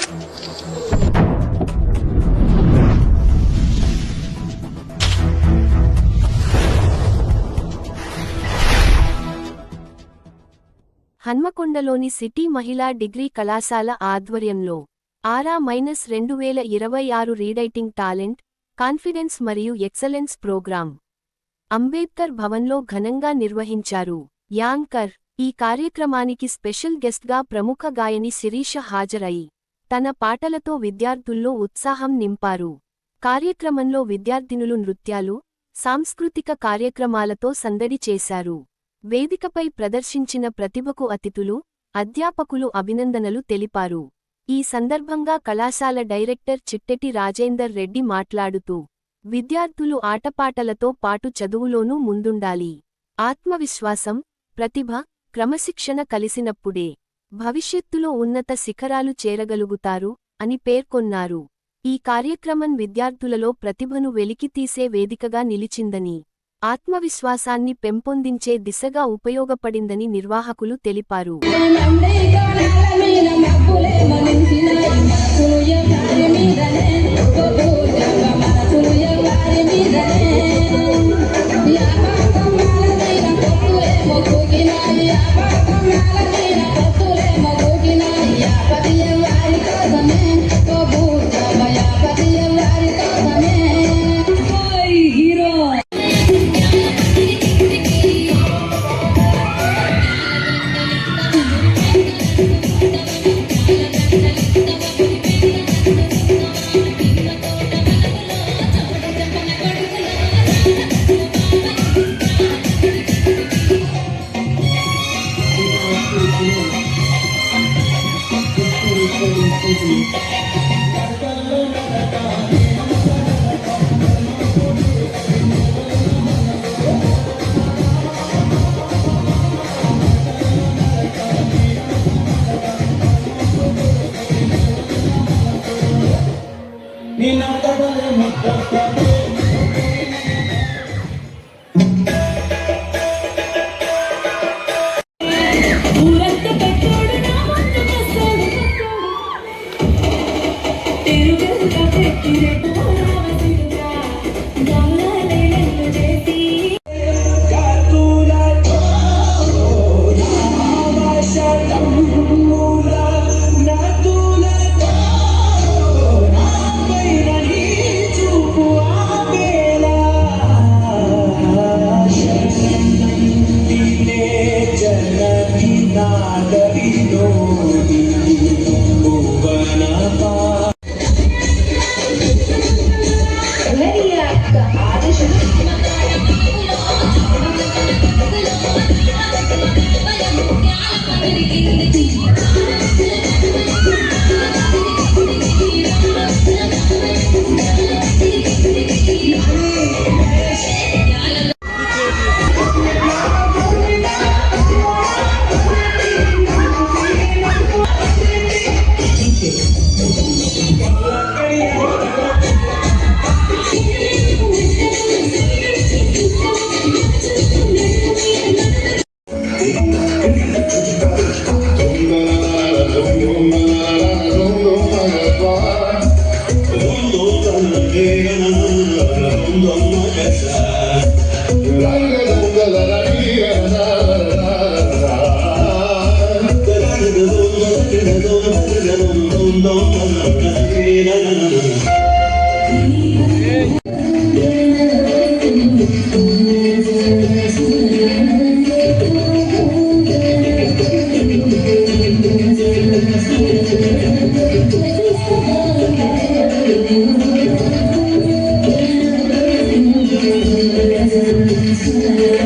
హన్మకొండలోని city మహిళా degree కళాశాల ఆధ్వర్యంలో ఆరా-2026 రీరైటింగ్ టాలెంట్, కాన్ఫిడెన్స్ మరియు ఎక్సలెన్స్ ప్రోగ్రాం అంబేద్కర్ భవన్లో ఘనంగా నిర్వహించారు. యాంకర్ ఈ కార్యక్రమానికి స్పెషల్ గెస్ట్గా ప్రముఖ గాయని శిరీష హాజరై తన పాటలతో విద్యార్థుల్లో ఉత్సాహం నింపారు. కార్యక్రమంలో విద్యార్థినులు నృత్యాలు, సాంస్కృతిక కార్యక్రమాలతో సందడి చేశారు. వేదికపై ప్రదర్శించిన ప్రతిభకు అతిథులు, అధ్యాపకులు అభినందనలు తెలిపారు. ఈ సందర్భంగా కళాశాల డైరెక్టర్ చిట్టెటి రాజేందర్ రెడ్డి మాట్లాడుతూ, విద్యార్థులు ఆటపాటలతో పాటు చదువులోనూ ముందుండాలి. ఆత్మవిశ్వాసం, ప్రతిభ, క్రమశిక్షణ కలిసినప్పుడే భవిష్యత్తులో ఉన్నత శిఖరాలు చేరగలుగుతారు అని పేర్కొన్నారు. ఈ కార్యక్రమం విద్యార్థులలో ప్రతిభను వెలికితీసే వేదికగా నిలిచిందని, ఆత్మవిశ్వాసాన్ని పెంపొందించే దిశగా ఉపయోగపడిందని నిర్వాహకులు తెలిపారు. Yes.